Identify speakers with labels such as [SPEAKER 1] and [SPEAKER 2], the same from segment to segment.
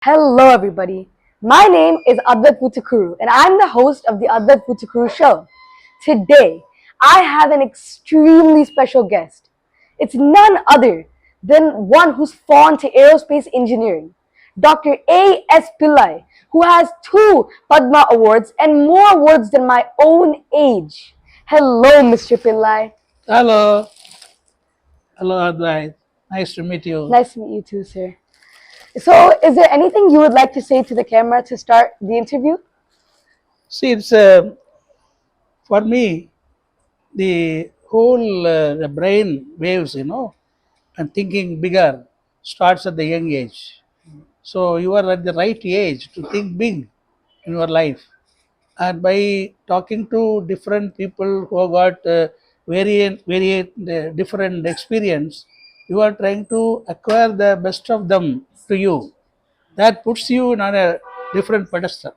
[SPEAKER 1] Hello, everybody. My name is Advaith Vutukuru, and I'm the host of the Advaith Vutukuru Show. Today, I have an extremely special guest. It's none other than one who's fond to aerospace engineering, Dr. A.S. Pillai, who has 2 Padma Awards and more awards than my own age. Hello, Mr. Pillai.
[SPEAKER 2] Hello. Hello, Advaith. Nice to meet you.
[SPEAKER 1] Nice to meet you too, sir. So, is there anything you would like to say to the camera to start the interview?
[SPEAKER 2] See, it's for me, the whole the brain waves, and thinking bigger starts at the young age. So you are at the right age to think big in your life. And by talking to different people who have got different experience, you are trying to acquire the best of them to you. That puts you on a different pedestal.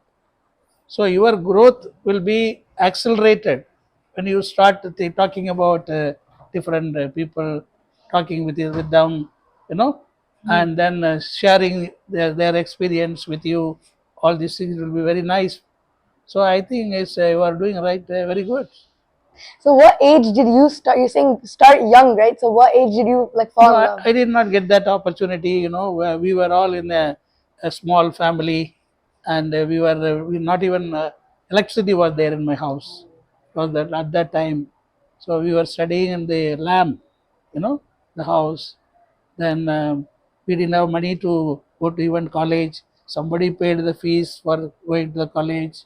[SPEAKER 2] So your growth will be accelerated when you start talking about different people, talking with them, and then sharing their experience with you. All these things will be very nice. So I think you are doing right, very good.
[SPEAKER 1] So what age did you start? You're saying start young, right? So what age did you fall
[SPEAKER 2] No,
[SPEAKER 1] in
[SPEAKER 2] I,
[SPEAKER 1] love?
[SPEAKER 2] I did not get that opportunity. Where we were all in a small family, and we not even electricity was there in my house. Was that at that time? So we were studying in the lamp, the house. Then we didn't have money to go to even college. Somebody paid the fees for going to the college.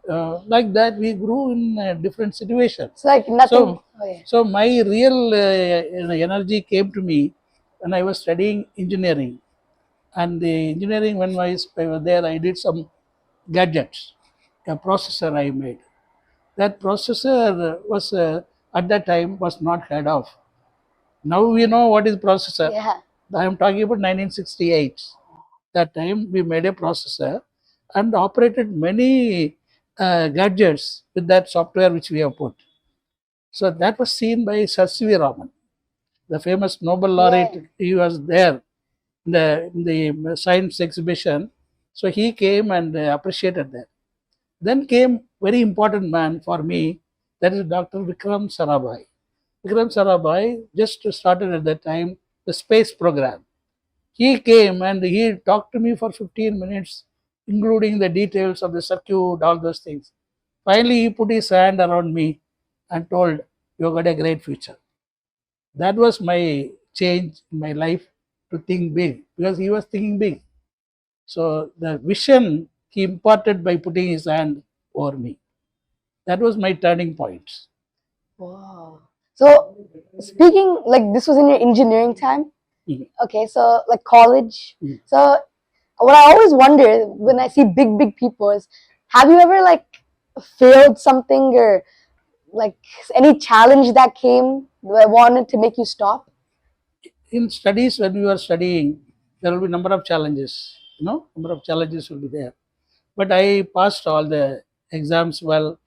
[SPEAKER 2] Like that we grew in different situations.
[SPEAKER 1] It's like nothing.
[SPEAKER 2] So,
[SPEAKER 1] Oh, yeah.
[SPEAKER 2] so my real energy came to me when I was studying engineering. And the engineering, when I was there, I did some gadgets, a processor I made. That processor was at that time was not heard of. Now we know what is processor.
[SPEAKER 1] Yeah.
[SPEAKER 2] I am talking about 1968. That time we made a processor and operated many gadgets with that software which we have put. So that was seen by Sir C.V. Raman, the famous Nobel laureate.
[SPEAKER 1] Yeah.
[SPEAKER 2] He was there in the science exhibition. So he came and appreciated that. Then came very important man for me, that is Dr. Vikram Sarabhai. Vikram Sarabhai just started at that time the space program. He came and he talked to me for 15 minutes, including the details of the circuit, all those things. Finally, he put his hand around me and told, "You got a great future." That was my change in my life to think big, because he was thinking big. So the vision he imparted by putting his hand over me. That was my turning point.
[SPEAKER 1] Wow. So speaking this was in your engineering time.
[SPEAKER 2] Mhm.
[SPEAKER 1] Okay, so college.
[SPEAKER 2] Mhm.
[SPEAKER 1] So what I always wonder when I see big people is, have you ever failed something or like any challenge that came that wanted to make you stop?
[SPEAKER 2] In studies, when we were studying, there will be number of challenges. Number of challenges will be there. But I passed all the exams well,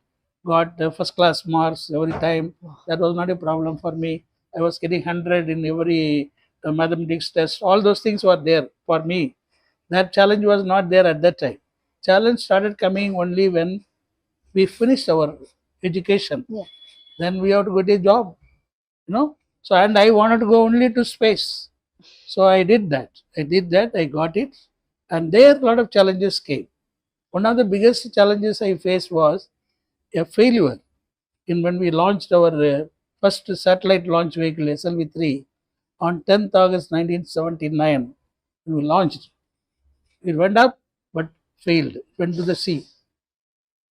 [SPEAKER 2] got first class marks every time. That was not a problem for me. I was getting 100 in every mathematics test. All those things were there for me. That challenge was not there at that time. Challenge started coming only when we finished our education.
[SPEAKER 1] Yeah.
[SPEAKER 2] Then we have to get a job. So, and I wanted to go only to space. So I did that. I got it. And there a lot of challenges came. One of the biggest challenges I faced was a failure in when we launched our first satellite launch vehicle SLV-3 on 10th August 1979. We launched. It went up but failed. It went to the sea.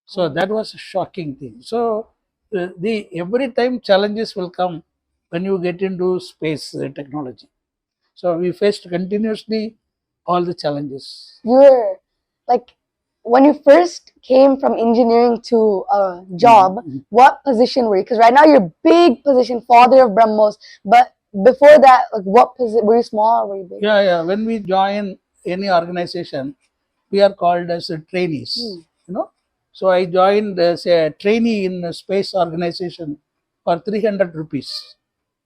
[SPEAKER 2] So that was a shocking thing. So the every time challenges will come when you get into space technology. So we faced continuously all the challenges.
[SPEAKER 1] You were when you first came from engineering to a job, what position were you? Because right now you're big position, Father of BrahMos, but before that, what position were you? Small or were you big?
[SPEAKER 2] Yeah. When we join any organization, we are called as trainees. So I joined as a trainee in a space organization for 300 rupees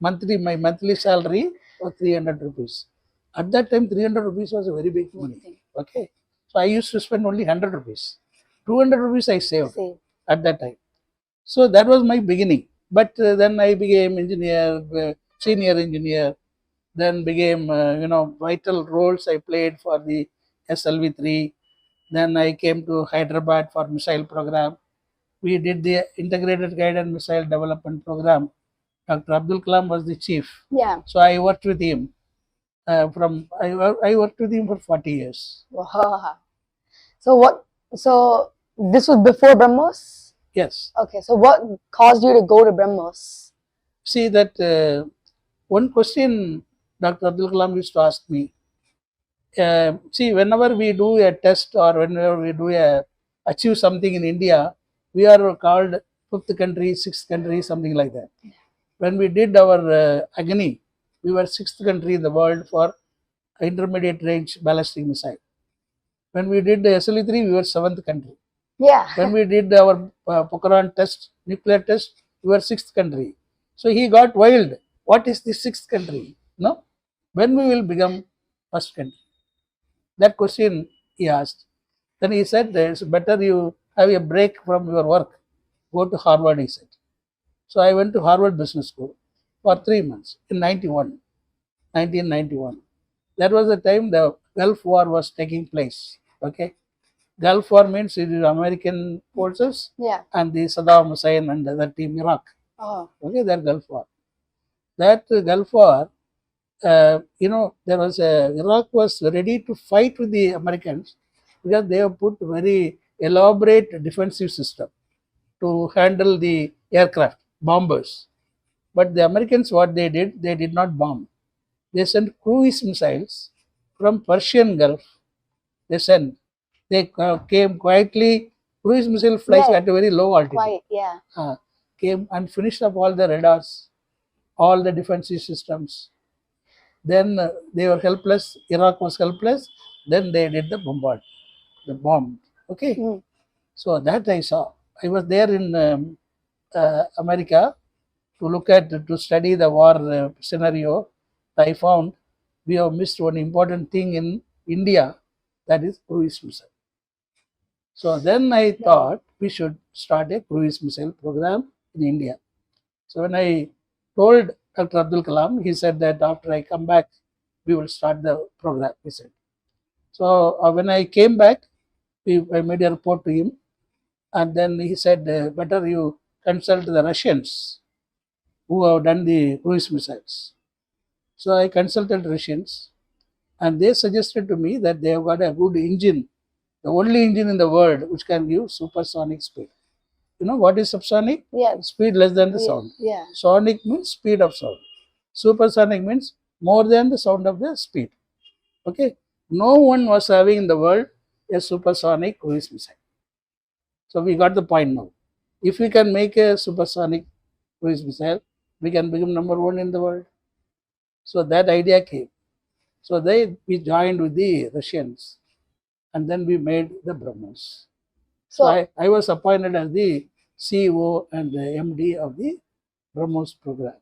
[SPEAKER 2] monthly. My monthly salary was 300 rupees. At that time, 300 rupees was a very big money. Okay. So I used to spend only 100 rupees. 200 rupees I saved
[SPEAKER 1] Same.
[SPEAKER 2] at that time. So that was my beginning. But then I became engineer, senior engineer, then became, vital roles I played for the SLV-3. Then I came to Hyderabad for missile program. We did the integrated guided missile development program. Dr. Abdul Kalam was the chief.
[SPEAKER 1] Yeah.
[SPEAKER 2] So I worked with him I worked with him for 40 years.
[SPEAKER 1] Wow. So what? So this was before BrahMos?
[SPEAKER 2] Yes.
[SPEAKER 1] Okay. So what caused you to go to BrahMos?
[SPEAKER 2] See that one question Dr. Abdul Kalam used to ask me. See, whenever we do a test or whenever we do achieve something in India, we are called fifth country, sixth country, something like that. When we did our Agni, we were sixth country in the world for intermediate range ballistic missile. When we did the SLE-3, we were seventh country.
[SPEAKER 1] Yeah.
[SPEAKER 2] When we did our Pokhran test, nuclear test, we were sixth country. So he got wild. What is the sixth country? No? When we will become first country? That question he asked. Then he said, it's better you have a break from your work. Go to Harvard, he said. So I went to Harvard Business School for 3 months in 1991. That was the time the Gulf War was taking place. Okay. Gulf War means it is American forces
[SPEAKER 1] Yeah.
[SPEAKER 2] and the Saddam Hussein and the other team Iraq.
[SPEAKER 1] Oh.
[SPEAKER 2] Okay, that Gulf War. That Gulf War, there was Iraq was ready to fight with the Americans because they have put very elaborate defensive system to handle the aircraft, bombers. But the Americans, what they did not bomb. They sent cruise missiles from Persian Gulf. They sent. They came quietly. Cruise missile flies
[SPEAKER 1] Yeah.
[SPEAKER 2] at a very low altitude.
[SPEAKER 1] Quiet. Yeah.
[SPEAKER 2] Came and finished up all the radars, all the defensive systems. Then they were helpless. Iraq was helpless. Then they did the bomb. Okay.
[SPEAKER 1] Mm.
[SPEAKER 2] So that I saw. I was there in America to study the war scenario. I found we have missed one important thing in India, that is cruise missile. So then I thought we should start a cruise missile program in India. So when I told Dr. Abdul Kalam, he said that after I come back, we will start the program, he said. So when I came back, I made a report to him, and then he said, better you consult the Russians who have done the cruise missiles. So I consulted Russians, and they suggested to me that they have got a good engine, the only engine in the world which can give supersonic speed. You know what is subsonic?
[SPEAKER 1] Yeah.
[SPEAKER 2] Speed less than the sound.
[SPEAKER 1] Yeah.
[SPEAKER 2] Sonic means speed of sound. Supersonic means more than the sound of the speed. Okay. No one was having in the world a supersonic cruise missile. So we got the point now. If we can make a supersonic cruise missile, we can become number one in the world. So that idea came. So we joined with the Russians, and then we made the BrahMos. So I was appointed as the CEO and the MD of the BrahMos program.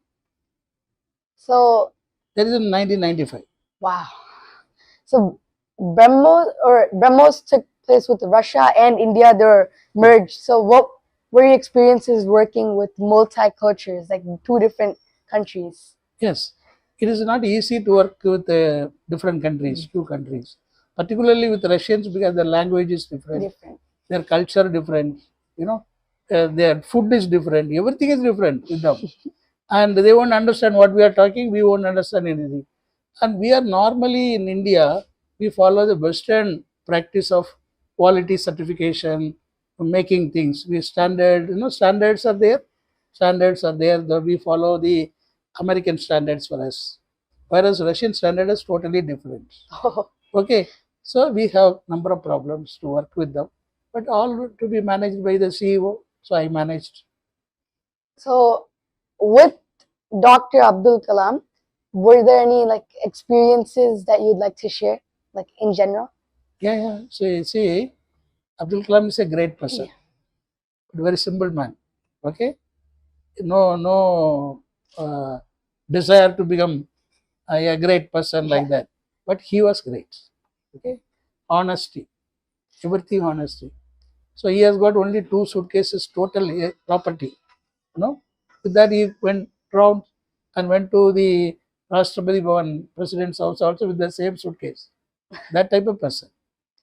[SPEAKER 1] So
[SPEAKER 2] that is in 1995.
[SPEAKER 1] Wow. So BrahMos took place with Russia and India. They were merged. So what were your experiences working with multi-cultures, like two different countries?
[SPEAKER 2] Yes. It is not easy to work with different countries, two countries, particularly with Russians because their language is different. Their culture different, their food is different, everything is different with them. And they won't understand what we are talking, we won't understand anything. And we are normally in India, we follow the Western practice of quality certification, making things. Standards are there. We follow the American standards for us. Whereas Russian standard is totally different. Okay. So we have number of problems to work with them, but all to be managed by the CEO. So I managed.
[SPEAKER 1] So with Dr. Abdul Kalam, were there any experiences that you'd like to share, in general?
[SPEAKER 2] Yeah. So see, Abdul Kalam is a great person, but very simple man. Okay. No desire to become a great person like that, but he was great. Okay. honesty, everything honesty. So he has got only 2 suitcases total property. With that he went round and went to the Rashtrapati Bhavan, president's house also with the same suitcase. That type of person.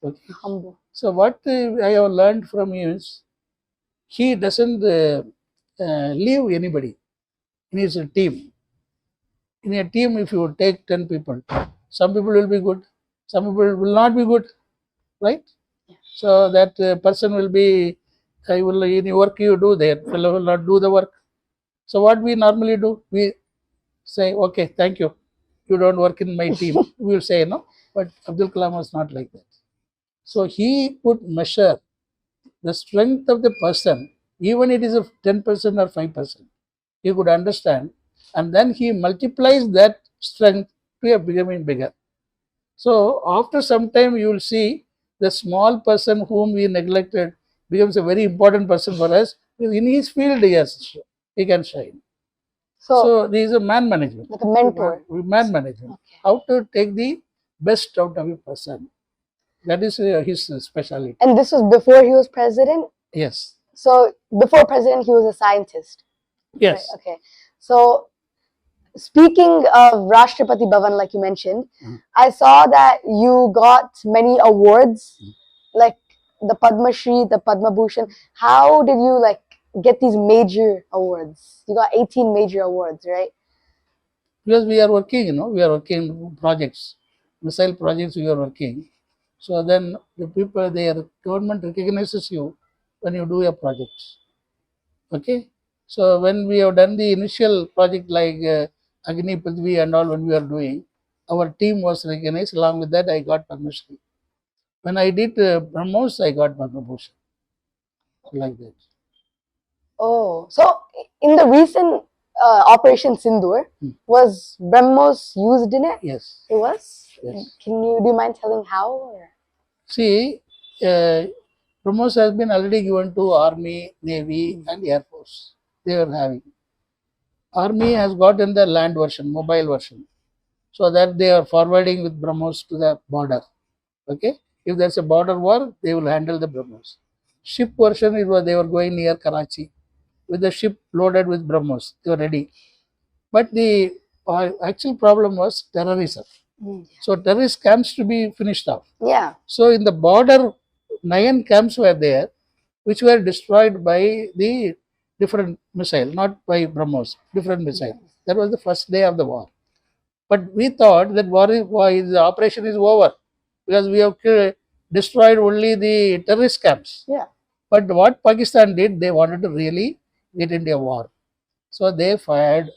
[SPEAKER 2] Okay.
[SPEAKER 1] Humble.
[SPEAKER 2] So what I have learned from him is he doesn't leave anybody in his team. In a team, if you take 10 people, some people will be good, some people will not be good, right? So that person will be, any work you do, that fellow will not do the work. So what we normally do, we say, okay, thank you. You don't work in my team. We will say, no. But Abdul Kalam was not like that. So he could measure the strength of the person, even it is a 10% or 5%. He could understand, and then he multiplies that strength to a becoming bigger. So after some time, you will see the small person whom we neglected becomes a very important person for us. Because in his field, he can shine. So there is a man management.
[SPEAKER 1] Like a mentor.
[SPEAKER 2] Man management. Okay. How to take the best out of a person. That is his specialty.
[SPEAKER 1] And this was before he was president?
[SPEAKER 2] Yes.
[SPEAKER 1] So before president, he was a scientist?
[SPEAKER 2] Yes.
[SPEAKER 1] Right, okay. So speaking of Rashtrapati Bhavan, like you mentioned, I saw that you got many awards, like the Padma Shri, the Padma Bhushan. How did you get these major awards? You got 18 major awards, right?
[SPEAKER 2] Because we are working, we are working projects, missile projects we are working. So then the people, their government recognizes you when you do a project. Okay. So when we have done the initial project like Agni Prithvi and all, when we are doing, our team was recognized. Along with that, I got Padma Shri. When I did BrahMos, I got Padma Bhushan. Like that.
[SPEAKER 1] Oh, so in the recent Operation Sindoor, was BrahMos used in it?
[SPEAKER 2] Yes.
[SPEAKER 1] It was?
[SPEAKER 2] Yes.
[SPEAKER 1] Do you mind telling how? Or?
[SPEAKER 2] See, BrahMos has been already given to Army, Navy and Air Force. They are having. Army has gotten the land version, mobile version. So that they are forwarding with BrahMos to the border. Okay. If there's a border war, they will handle the BrahMos. Ship version, they were going near Karachi with the ship loaded with BrahMos. They were ready. But the actual problem was terrorism. So terrorist camps to be finished off.
[SPEAKER 1] Yeah.
[SPEAKER 2] So in the border, 9 camps were there, which were destroyed by the different missile, not by BrahMos, different missile. That was the first day of the war. But we thought that the operation is over because we have destroyed only the terrorist camps.
[SPEAKER 1] Yeah.
[SPEAKER 2] But what Pakistan did, they wanted to really get into a war. So they fired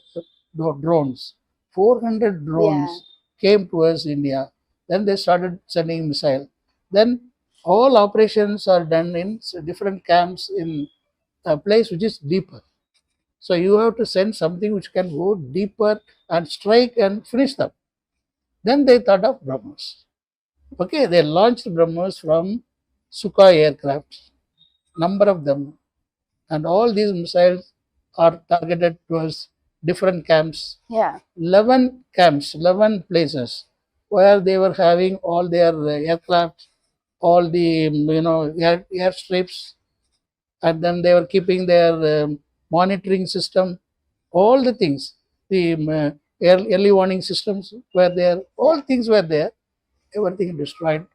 [SPEAKER 2] drones. 400 drones came towards India. Then they started sending missiles. Then all operations are done in different camps in a place which is deeper. So you have to send something which can go deeper and strike and finish them. Then they thought of BrahMos. Okay, they launched BrahMos from Sukhoi aircraft, number of them, and all these missiles are targeted towards different camps.
[SPEAKER 1] Yeah.
[SPEAKER 2] 11 camps, 11 places where they were having all their aircraft, all the airstrips, and then they were keeping their monitoring system, all the things, the early warning systems were there, all things were there, everything destroyed.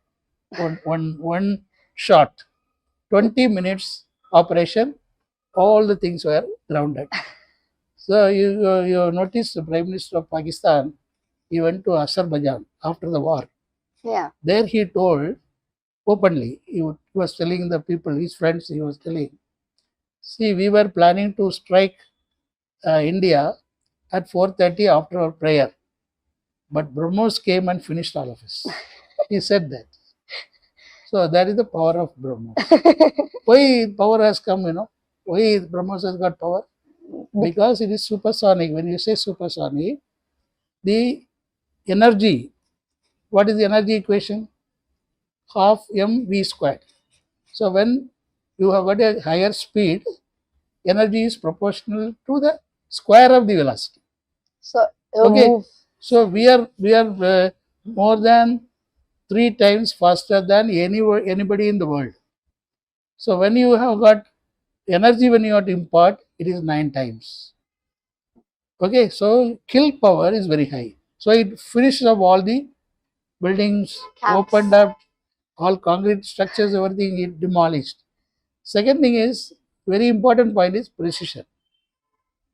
[SPEAKER 2] One shot, 20 minutes operation, all the things were grounded. So you notice the Prime Minister of Pakistan, he went to Azerbaijan after the war.
[SPEAKER 1] Yeah.
[SPEAKER 2] There he told openly, he was telling the people, his friends, he was telling, see, we were planning to strike India at 4:30 after our prayer. But BrahMos came and finished all of us. He said that. So that is the power of BrahMos. Why power has come, Why BrahMos has got power? Because it is supersonic. When you say supersonic, the energy, what is the energy equation? Half mv squared. So when you have got a higher speed, energy is proportional to the square of the velocity.
[SPEAKER 1] So
[SPEAKER 2] okay. So we are more than 3 times faster than anybody in the world. So when you have got energy, when you have to impart, it is 9 times. Okay, so kill power is very high. So it finishes up all the buildings,
[SPEAKER 1] Camps.
[SPEAKER 2] opened up all concrete structures, everything it demolished. Second thing is, very important point is precision.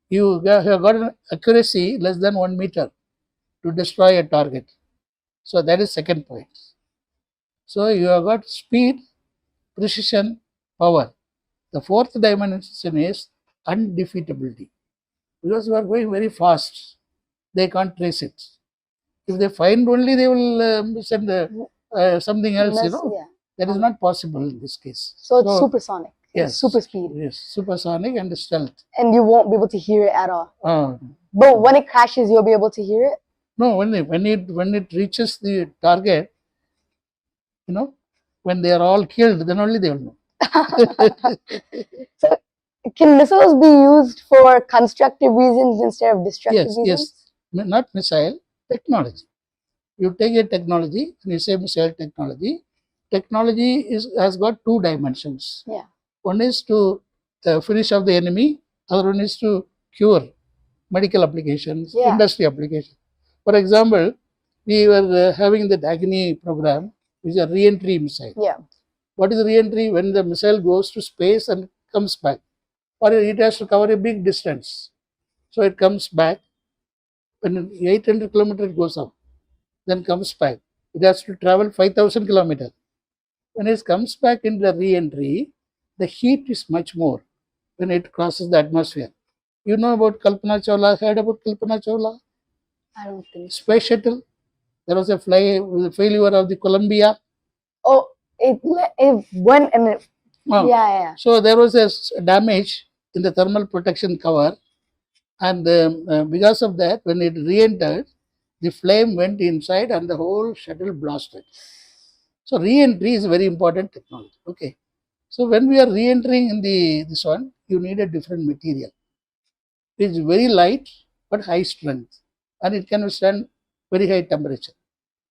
[SPEAKER 2] You have got an accuracy less than 1 meter to destroy a target. So that is second point. So you have got speed, precision, power. The fourth dimension is undefeatability. Because you are going very fast, they can't trace it. If they find only, they will send something else,
[SPEAKER 1] Yeah.
[SPEAKER 2] That is not possible in this case.
[SPEAKER 1] So it's supersonic.
[SPEAKER 2] Yes.
[SPEAKER 1] Super speed.
[SPEAKER 2] Yes, supersonic and stealth.
[SPEAKER 1] And you won't be able to hear it at all. But when it crashes, you'll be able to hear it?
[SPEAKER 2] No, when it reaches the target, when they are all killed, then only they will know.
[SPEAKER 1] So can missiles be used for constructive reasons instead of destructive reasons?
[SPEAKER 2] Yes. Not missile, technology. You take a technology, and you say missile technology. Technology has got 2 dimensions.
[SPEAKER 1] Yeah.
[SPEAKER 2] One is to finish off the enemy, other one is to cure medical applications, industry applications. For example, we were having the Agni program, which is a re-entry missile.
[SPEAKER 1] Yeah.
[SPEAKER 2] What is re-entry? When the missile goes to space and comes back, or it has to cover a big distance. So it comes back. When 800 kilometers it goes up, then comes back. It has to travel 5,000 kilometers. When it comes back in the re-entry, the heat is much more when it crosses the atmosphere. You know about Kalpana Chawla? Heard about Kalpana Chawla?
[SPEAKER 1] I don't think.
[SPEAKER 2] Space shuttle. There was a failure of the Columbia.
[SPEAKER 1] Oh, it went and it. Yeah.
[SPEAKER 2] So there was a damage in the thermal protection cover, and because of that, when it re-entered, the flame went inside and the whole shuttle blasted. So re-entry is very important technology. Okay. So when we are re-entering in this one, you need a different material. It is very light but high strength, and it can withstand very high temperature.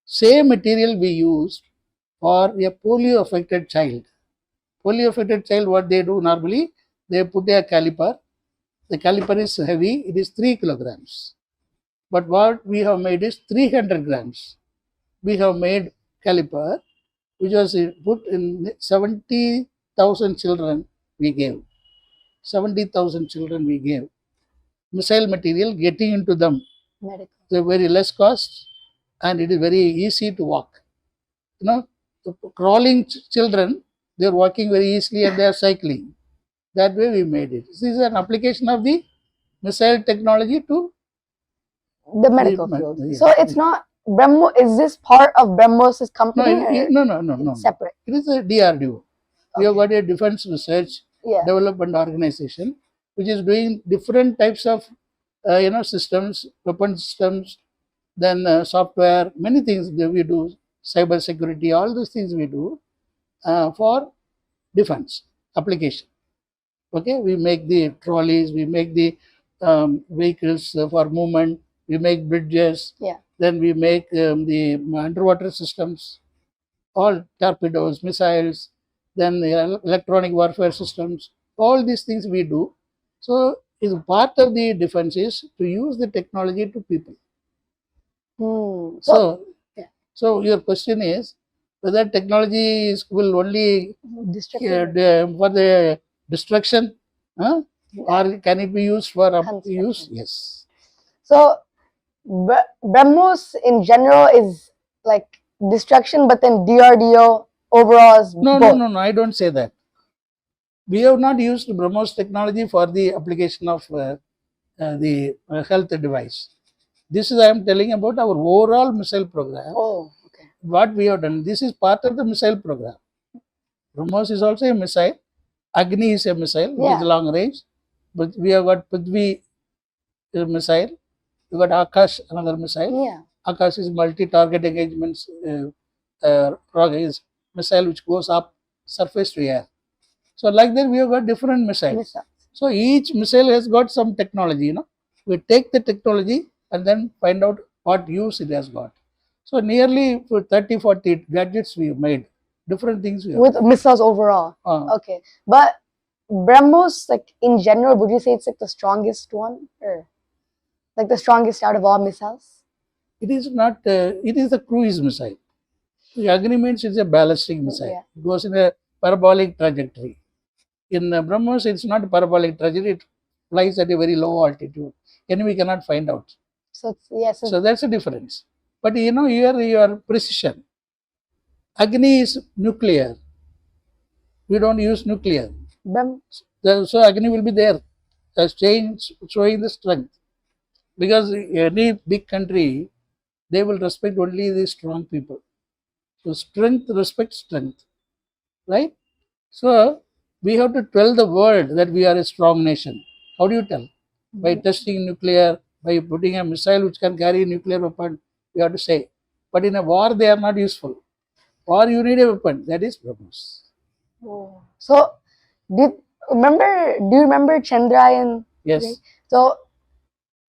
[SPEAKER 2] Same material we used for a polio affected child. Polio affected child, what they do normally, they put a caliper. The caliper is heavy, it is 3 kilograms. But what we have made is 300 grams. We have made caliper which was put in 70,000 children we gave. 70,000 children we gave. Missile material getting into them. They're very less cost and it is very easy to walk. The crawling children, they're walking very easily and they're cycling. That way we made it. This is an application of the missile technology to
[SPEAKER 1] the medical field. Yeah. So it's not BrahMos. Is this part of BrahMos' company?
[SPEAKER 2] No.
[SPEAKER 1] Separate.
[SPEAKER 2] It is a DRDO. We have got a defense research development organization which is doing different types of systems, weapon systems, then software, many things that we do, cyber security, all those things we do for defense application. Okay, we make the trolleys, we make the vehicles for movement, we make bridges, then we make the underwater systems, all torpedoes, missiles, then the electronic warfare systems, all these things we do. So, is part of the defense is to use the technology to people. So your question is whether technology will only for the destruction, or can it be used for use? Yes.
[SPEAKER 1] So BrahMos in general is like destruction, but then DRDO overall is
[SPEAKER 2] no. I don't say that. We have not used BrahMos technology for the application of the health device. This is I am telling about our overall missile program.
[SPEAKER 1] Oh, okay.
[SPEAKER 2] What we have done. This is part of the missile program. BrahMos is also a missile. Agni is a missile, which is long range. But we have got Prithvi missile. We got Akash, another missile.
[SPEAKER 1] Yeah.
[SPEAKER 2] Akash is multi-target engagements missile which goes up surface to air. So like that we have got different missiles. So each missile has got some technology. We take the technology and then find out what use it has got. So nearly for 30, 40 gadgets we made. Different things we have
[SPEAKER 1] with
[SPEAKER 2] done.
[SPEAKER 1] missiles overall. Okay, but BrahMos, like in general, would you say it's like the strongest one, or like the strongest out of all missiles?
[SPEAKER 2] It is not, it is a cruise missile. The Agni means it's a ballistic missile.
[SPEAKER 1] Yeah.
[SPEAKER 2] It goes in a parabolic trajectory. In BrahMos, it's not a parabolic trajectory. It flies at a very low altitude. Enemy cannot find out.
[SPEAKER 1] So it's, yeah,
[SPEAKER 2] So that's the difference. But you know, here your precision. Agni is nuclear. We don't use nuclear. So Agni will be there, showing the strength. Because any big country, they will respect only the strong people. So strength respects strength, right? So we have to tell the world that we are a strong nation. How do you tell? By testing nuclear, by putting a missile which can carry a nuclear weapon, we have to say. But in a war, they are not useful. War, you need a weapon. That is BrahMos.
[SPEAKER 1] Oh. So, do you remember Chandrayaan?
[SPEAKER 2] Yes.
[SPEAKER 1] Right? So,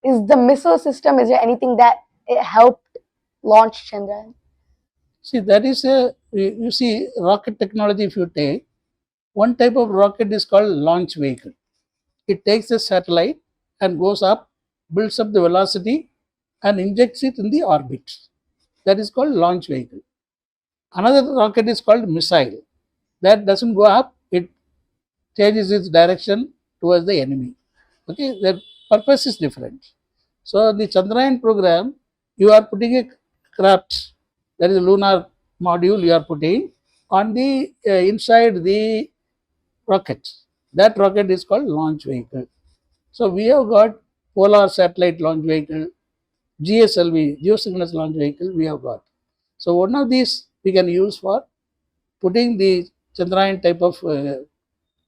[SPEAKER 1] is the missile system? Is there anything that it helped launch Chandrayaan?
[SPEAKER 2] See, that is a, you see, rocket technology, if you take, one type of rocket is called launch vehicle. It takes a satellite and goes up, builds up the velocity, and injects it in the orbit. That is called launch vehicle. Another rocket is called missile. That doesn't go up, it changes its direction towards the enemy. Okay, their purpose is different. So the Chandrayaan program, you are putting a craft, that is a lunar module you are putting on the inside the rocket. That rocket is called launch vehicle. So we have got polar satellite launch vehicle, GSLV, geosynchronous launch vehicle we have got. So one of these we can use for putting the Chandrayaan type of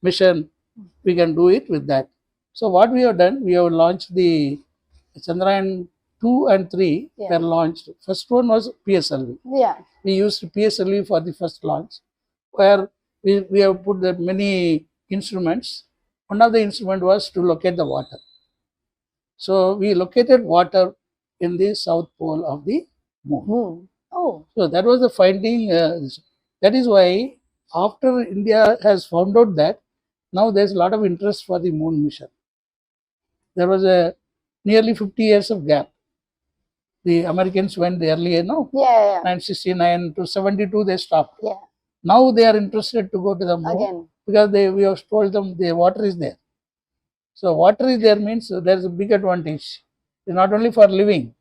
[SPEAKER 2] mission. We can do it with that. So what we have done, we have launched the Chandrayaan 2 and 3 were launched. First one was PSLV.
[SPEAKER 1] Yeah.
[SPEAKER 2] We used PSLV for the first launch, where we have put the many instruments. One of the instrument was to locate the water. So we located water in the south pole of the moon.
[SPEAKER 1] Oh.
[SPEAKER 2] So that was the finding. That is why after India has found out that, now there's a lot of interest for the moon mission. There was a nearly 50 years of gap. The Americans went earlier, no?
[SPEAKER 1] Yeah.
[SPEAKER 2] 1969 to 72 they stopped.
[SPEAKER 1] Yeah.
[SPEAKER 2] Now they are interested to go to the moon
[SPEAKER 1] Again.
[SPEAKER 2] because we have told them the water is there. So water is there means there is a big advantage. It's not only for living.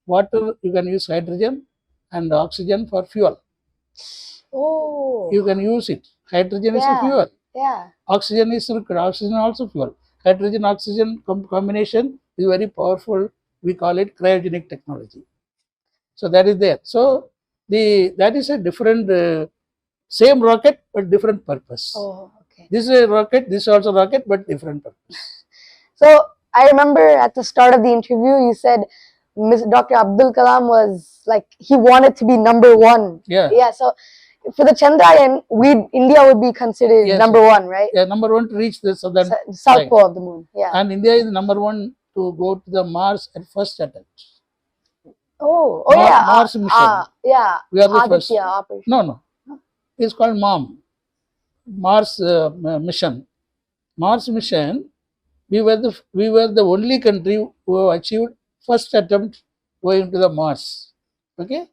[SPEAKER 2] Water, you can use hydrogen and oxygen for fuel.
[SPEAKER 1] Oh.
[SPEAKER 2] You can use it. Hydrogen is a fuel.
[SPEAKER 1] Yeah.
[SPEAKER 2] Oxygen is oxygen also fuel. Hydrogen oxygen combination is very powerful. We call it cryogenic technology. So that is there. So that is a different same rocket but different purpose.
[SPEAKER 1] Oh, okay.
[SPEAKER 2] This is a rocket. This is also rocket but different purpose.
[SPEAKER 1] So I remember at the start of the interview, you said Dr. Abdul Kalam was like, he wanted to be number one.
[SPEAKER 2] Yeah.
[SPEAKER 1] Yeah. So for the Chandrayaan, India would be considered number one, right?
[SPEAKER 2] Yeah, number one to reach the south
[SPEAKER 1] pole of the moon. Yeah.
[SPEAKER 2] And India is number one to go to the Mars at first attempt.
[SPEAKER 1] Oh, yeah.
[SPEAKER 2] Mars mission.
[SPEAKER 1] Yeah.
[SPEAKER 2] We are the first.
[SPEAKER 1] Operation.
[SPEAKER 2] No. It's called MOM. Mars mission. Mars mission. We were the only country who achieved first attempt going to the Mars. Okay.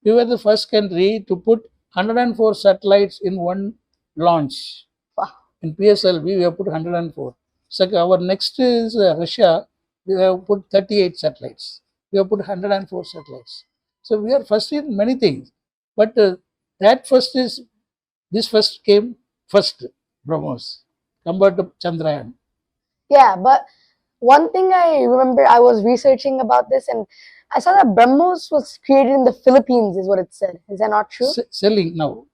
[SPEAKER 2] We were the first country to put 104 satellites in one launch.
[SPEAKER 1] Wow.
[SPEAKER 2] In PSLV, we have put 104. So our next is Russia. We have put 38 satellites. We have put 104 satellites. So we are first in many things. But this first came first, BrahMos, compared to Chandrayaan.
[SPEAKER 1] Yeah, but one thing I remember, I was researching about this and I saw that BrahMos was created in the Philippines, is what it said. Is that not true?
[SPEAKER 2] Selling now.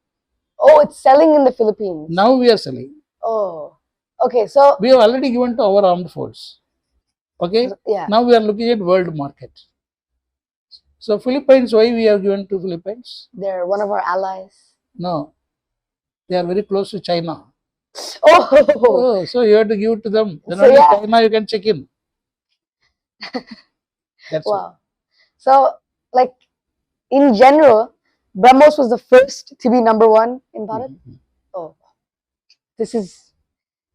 [SPEAKER 1] Oh, it's selling in the Philippines.
[SPEAKER 2] Now we are selling.
[SPEAKER 1] Oh, okay. So
[SPEAKER 2] we have already given to our armed force. Okay.
[SPEAKER 1] Yeah.
[SPEAKER 2] Now we are looking at world market. So Philippines, why we have given to Philippines?
[SPEAKER 1] They're one of our allies.
[SPEAKER 2] No, they are very close to China.
[SPEAKER 1] Oh,
[SPEAKER 2] so you have to give to them. Then
[SPEAKER 1] so
[SPEAKER 2] only China you can check in.
[SPEAKER 1] That's wow. So, like, in general, BrahMos was the first to be number one in Bharat. Oh, this is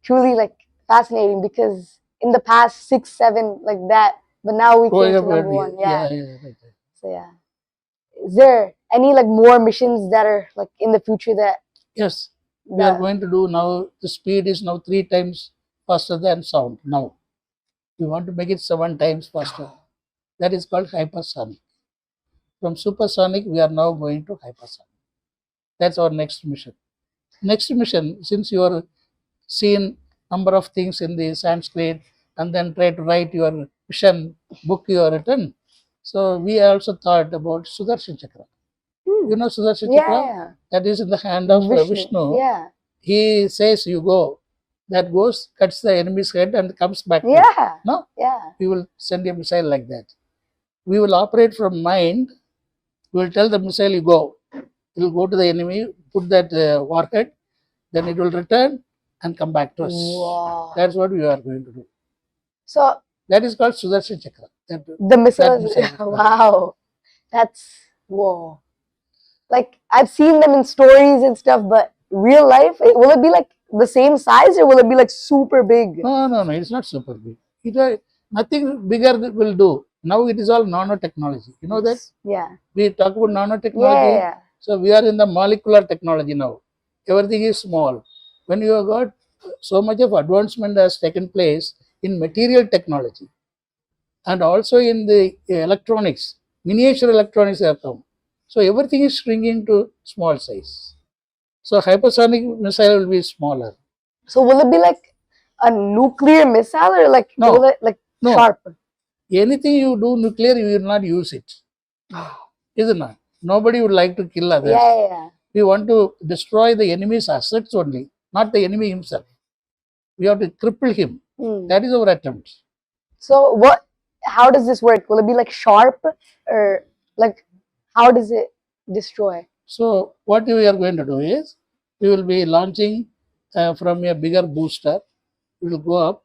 [SPEAKER 1] truly like fascinating because in the past 6, 7 like that, but now we came to number one. Yeah.
[SPEAKER 2] Right.
[SPEAKER 1] So yeah, is there any like more missions that are like in the future that?
[SPEAKER 2] Yes, we are going to do now. The speed is now 3 times faster than sound. Now we want to make it 7 times faster. That is called hypersonic. From supersonic, we are now going to hypersonic. That's our next mission. Next mission, since you are seen number of things in the Sanskrit and then try to write your mission book you have written. So we also thought about Sudarshan Chakra. You know Sudarshan Chakra?
[SPEAKER 1] Yeah.
[SPEAKER 2] That is in the hand of Vishnu.
[SPEAKER 1] Yeah.
[SPEAKER 2] He says you go. That goes, cuts the enemy's head and comes back.
[SPEAKER 1] Yeah.
[SPEAKER 2] No?
[SPEAKER 1] Yeah.
[SPEAKER 2] We will send a missile like that. We will operate from mind. We will tell the missile you go. It will go to the enemy, put that warhead, then it will return and come back to us.
[SPEAKER 1] Wow.
[SPEAKER 2] That's what we are going to do.
[SPEAKER 1] So
[SPEAKER 2] that is called Sudarshan Chakra.
[SPEAKER 1] The missile. Wow. That's whoa. Like I've seen them in stories and stuff, but real life, will it be like the same size or will it be like super big?
[SPEAKER 2] No. It's not super big. Nothing bigger will do. Now it is all nanotechnology. You know that?
[SPEAKER 1] Yeah.
[SPEAKER 2] We talk about nanotechnology.
[SPEAKER 1] Yeah.
[SPEAKER 2] So we are in the molecular technology now. Everything is small. When you have got so much of advancement has taken place in material technology and also in the electronics, miniature electronics have come. So everything is shrinking to small size. So hypersonic missile will be smaller.
[SPEAKER 1] So will it be like a nuclear missile or like will it like sharp?
[SPEAKER 2] Anything you do nuclear, you will not use it. Isn't it? Nobody would like to kill others.
[SPEAKER 1] Yeah.
[SPEAKER 2] We want to destroy the enemy's assets only, not the enemy himself. We have to cripple him. That is our attempt. So
[SPEAKER 1] how does this work? Will it be like sharp or like how does it destroy?
[SPEAKER 2] So what we are going to do is we will be launching from a bigger booster. It will go up.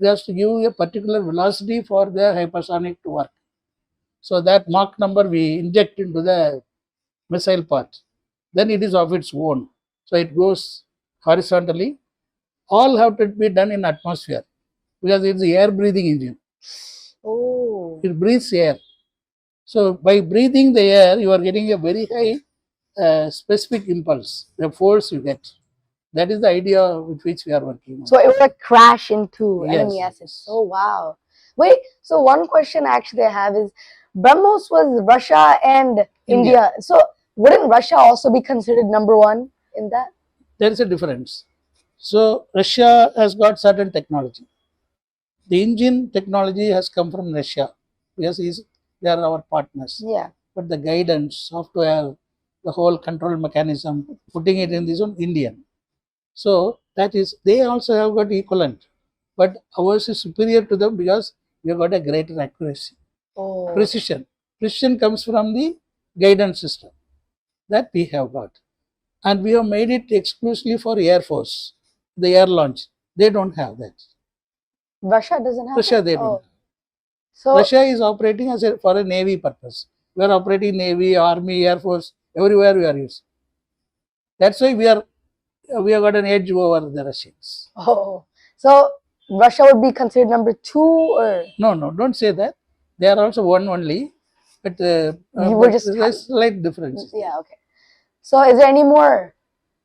[SPEAKER 2] It has to give a particular velocity for the hypersonic to work. So that Mach number we inject into the missile part. Then it is of its own. So it goes horizontally. All have to be done in atmosphere because it's the air breathing engine.
[SPEAKER 1] Oh.
[SPEAKER 2] It breathes air. So by breathing the air, you are getting a very high specific impulse, the force you get. That is the idea with which we are working on.
[SPEAKER 1] So it will like crash into enemy assets. Oh wow. Wait, so one question actually I have is BrahMos was Russia and India. So wouldn't Russia also be considered number one in that?
[SPEAKER 2] There is a difference. So Russia has got certain technology. The engine technology has come from Russia because they are our partners.
[SPEAKER 1] Yeah.
[SPEAKER 2] But the guidance, software, the whole control mechanism, putting it in this one, Indian. So that is, they also have got equivalent. But ours is superior to them because we have got a greater accuracy.
[SPEAKER 1] Oh.
[SPEAKER 2] Precision. Precision comes from the guidance system that we have got. And we have made it exclusively for Air Force, the air launch. They don't have that.
[SPEAKER 1] Russia doesn't have
[SPEAKER 2] Russia, they don't.
[SPEAKER 1] So
[SPEAKER 2] Russia is operating as for a Navy purpose. We are operating Navy, Army, Air Force, everywhere we are using. That's why we have got an edge over the Russians.
[SPEAKER 1] Oh, so Russia would be considered number 2 or?
[SPEAKER 2] No, don't say that. They are also one only, but there's slight difference.
[SPEAKER 1] Yeah, okay. So is there any more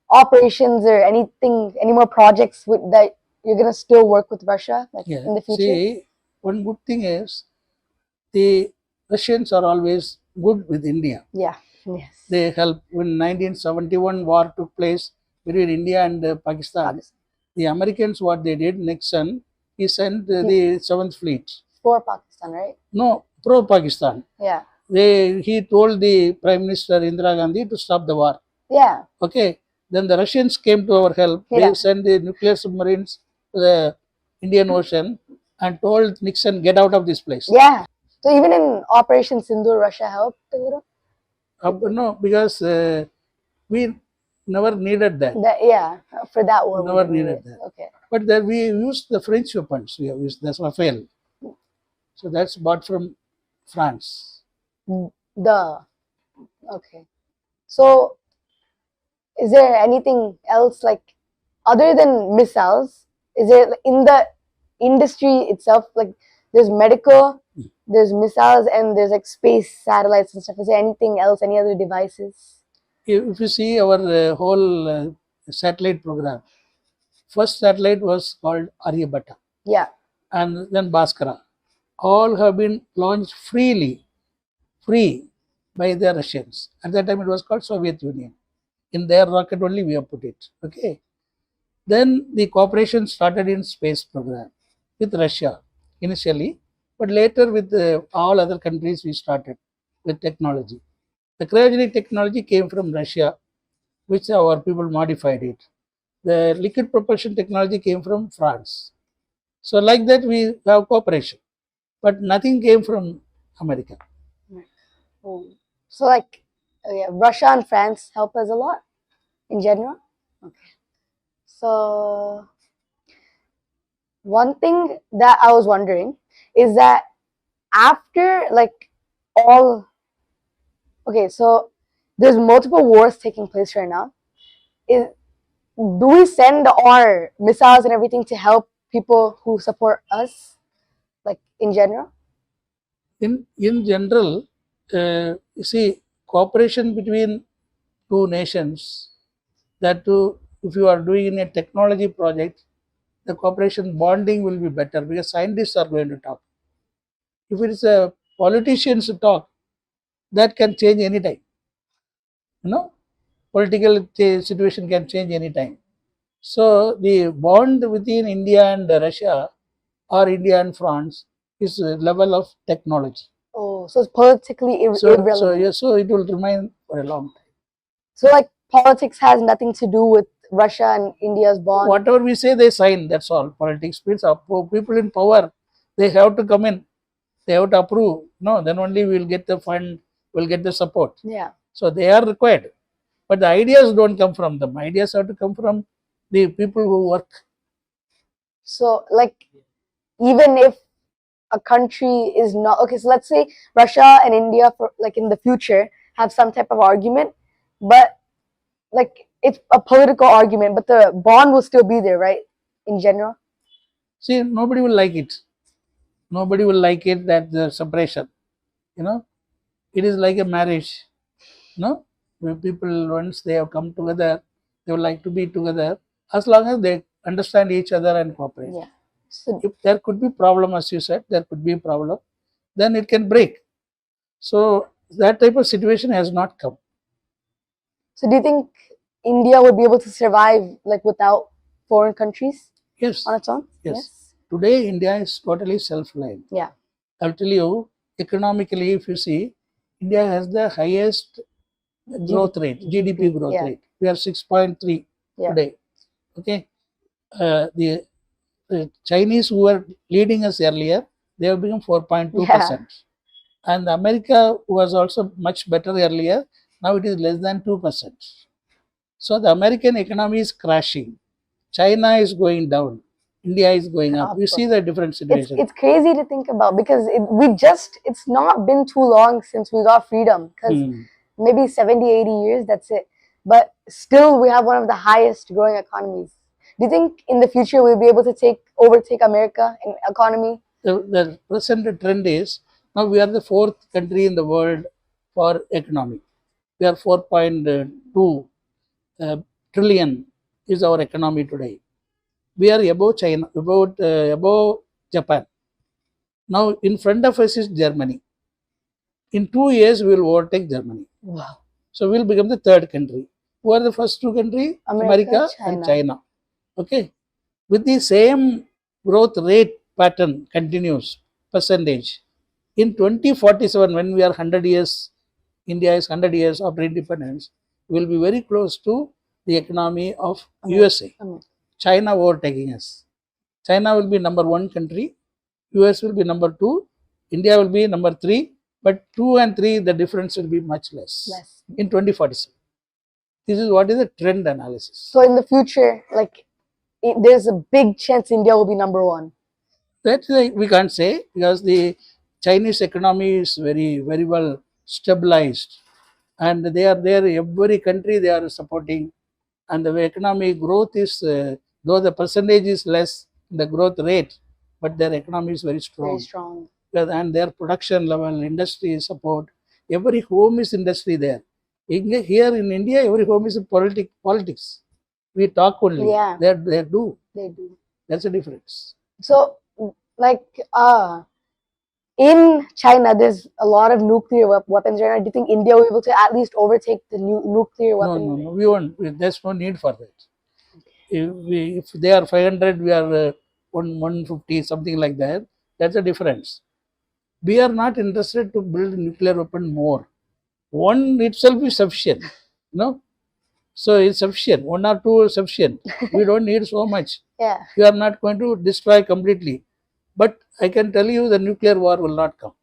[SPEAKER 1] operations or anything, any more projects that you're going to still work with Russia in the future?
[SPEAKER 2] See, one good thing is the Russians are always good with India.
[SPEAKER 1] Yeah, yes.
[SPEAKER 2] They help. When 1971 war took place between India and Pakistan, the Americans, what they did, Nixon, he sent the 7th Fleet.
[SPEAKER 1] For Pakistan, right?
[SPEAKER 2] No, pro-Pakistan.
[SPEAKER 1] Yeah.
[SPEAKER 2] He told the Prime Minister Indira Gandhi to stop the war.
[SPEAKER 1] Yeah.
[SPEAKER 2] Okay. Then the Russians came to our help. Yeah. They sent the nuclear submarines to the Indian Ocean and told Nixon, get out of this place.
[SPEAKER 1] Yeah. So even in Operation Sindoor, Russia helped a little?
[SPEAKER 2] No, because we never needed that.
[SPEAKER 1] For that war.
[SPEAKER 2] Never needed that.
[SPEAKER 1] Okay.
[SPEAKER 2] But then we used the French weapons. We have used the Rafale. So that's bought from France.
[SPEAKER 1] The Okay. So, is there anything else like other than missiles? Is there in the industry itself like there's medical, there's missiles, and there's like space satellites and stuff? Is there anything else? Any other devices?
[SPEAKER 2] If you see our whole satellite program, first satellite was called Aryabhatta
[SPEAKER 1] Yeah.
[SPEAKER 2] and then Bhaskara. All have been launched free by the Russians. At that time, it was called Soviet Union. In their rocket only we have put it. Okay. Then the cooperation started in space program with Russia initially, but later with all other countries we started with technology. The cryogenic technology came from Russia, which our people modified it. The liquid propulsion technology came from France. So like that we have cooperation, but nothing came from America.
[SPEAKER 1] Oh. So like, yeah, Russia and France help us a lot in general. Okay. So one thing that I was wondering is that after like all, okay, so there's multiple wars taking place right now. Is do we send our missiles and everything to help people who support us, like in general?
[SPEAKER 2] In general, you see, cooperation between two nations, that too, if you are doing in a technology project, the cooperation bonding will be better because scientists are going to talk. If it is a politicians talk, that can change anytime. You know, political situation can change anytime. So the bond within India and Russia or India and France is a level of technology.
[SPEAKER 1] Oh, so it's politically
[SPEAKER 2] So
[SPEAKER 1] irrelevant.
[SPEAKER 2] yeah, so it will remain for a long time.
[SPEAKER 1] So like politics has nothing to do with Russia and India's bond.
[SPEAKER 2] Whatever we say, they sign. That's all. Politics means people in power. They have to come in. They have to approve. No, then only we will get the fund. We'll get the support.
[SPEAKER 1] Yeah.
[SPEAKER 2] So they are required, but the ideas don't come from them. Ideas have to come from the people who work.
[SPEAKER 1] So like even if a country is not okay, so let's say Russia and India for like in the future have some type of argument, but like it's a political argument, but the bond will still be there, right? In general.
[SPEAKER 2] See, nobody will like it. Nobody will like it that the separation. You know, it is like a marriage. No, when people once they have come together, they would like to be together as long as they understand each other and cooperate.
[SPEAKER 1] Yeah. So,
[SPEAKER 2] If there could be problem, as you said, there could be a problem, then it can break. So that type of situation has not come.
[SPEAKER 1] so do you think India would be able to survive like without foreign countries
[SPEAKER 2] Yes.
[SPEAKER 1] on its own?
[SPEAKER 2] Yes. Today India is totally self-reliant.
[SPEAKER 1] Yeah.
[SPEAKER 2] I'll tell you, economically, if you see, India has the highest growth rate, GDP growth
[SPEAKER 1] Yeah.
[SPEAKER 2] rate. We are 6.3
[SPEAKER 1] Yeah.
[SPEAKER 2] today. Okay. The Chinese who were leading us earlier, they have become 4.2%. And America was also much better earlier. Now it is less than 2%. So the American economy is crashing. China is going down. India is going up. You see the different situation.
[SPEAKER 1] It's crazy to think about because it's not been too long since we got freedom, because maybe 70, 80 years, that's it. But still we have one of the highest growing economies. Do you think in the future we'll be able to overtake America in economy?
[SPEAKER 2] The present trend is now we are the fourth country in the world for economy. We are 4.2 trillion is our economy today. We are above China, above Japan. Now in front of us is Germany. In 2 years we will overtake Germany.
[SPEAKER 1] Wow.
[SPEAKER 2] So we will become the third country. Who are the first two countries? America and China. Okay. With the same growth rate pattern continues percentage. In 2047, when we are 100 years, India is 100 years after independence, we will be very close to the economy of USA. China overtaking us. China will be number one country, US will be number two, India will be number three, but 2 and 3, the difference will be much less in 2047. This is what is the trend analysis.
[SPEAKER 1] So in the future, like there's a big chance India will be number one.
[SPEAKER 2] That we can't say because the Chinese economy is very, very well stabilized and they are there. Every country they are supporting, and the economic growth is though the percentage is less, the growth rate, but their economy is very strong.
[SPEAKER 1] Very strong.
[SPEAKER 2] And their production level, industry support. Every home is industry there. Here in India, every home is politics. We talk only.
[SPEAKER 1] Yeah.
[SPEAKER 2] They do.
[SPEAKER 1] They do.
[SPEAKER 2] That's the difference.
[SPEAKER 1] So, like, in China, there's a lot of nuclear weapons right now. Do you think India will be able to at least overtake the nuclear weapon?
[SPEAKER 2] No. We won't. There's no need for that. If they are 500, we are 150, something like that. That's the difference. We are not interested to build nuclear weapon more. One itself is sufficient. No? So it's sufficient. One or two is sufficient. We don't need so much.
[SPEAKER 1] Yeah.
[SPEAKER 2] We are not going to destroy completely. But I can tell you the nuclear war will not come.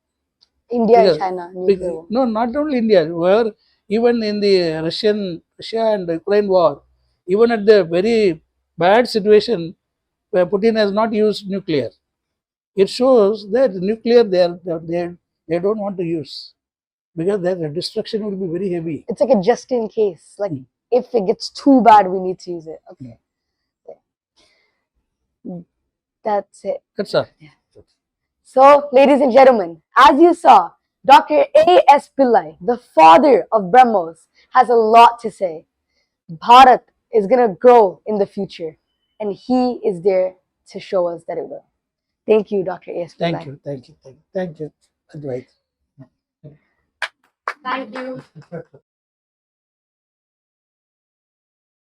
[SPEAKER 1] India and China, nuclear war.
[SPEAKER 2] No, not only India. Where even in the Russia and Ukraine war, even at the very bad situation, where Putin has not used nuclear, it shows that nuclear they don't want to use, because their destruction will be very heavy.
[SPEAKER 1] It's like a just in case. Like, if it gets too bad, we need to use it. Okay. That's it.
[SPEAKER 2] That's all.
[SPEAKER 1] Yeah. So, ladies and gentlemen, as you saw, Dr. A.S.Pillai, the father of BrahMos, has a lot to say. Bharat is going to grow in the future, and he is there to show us that it will. Thank you, Dr. A.S.Pillai.
[SPEAKER 2] Thank you, Advaith.
[SPEAKER 1] Thank you.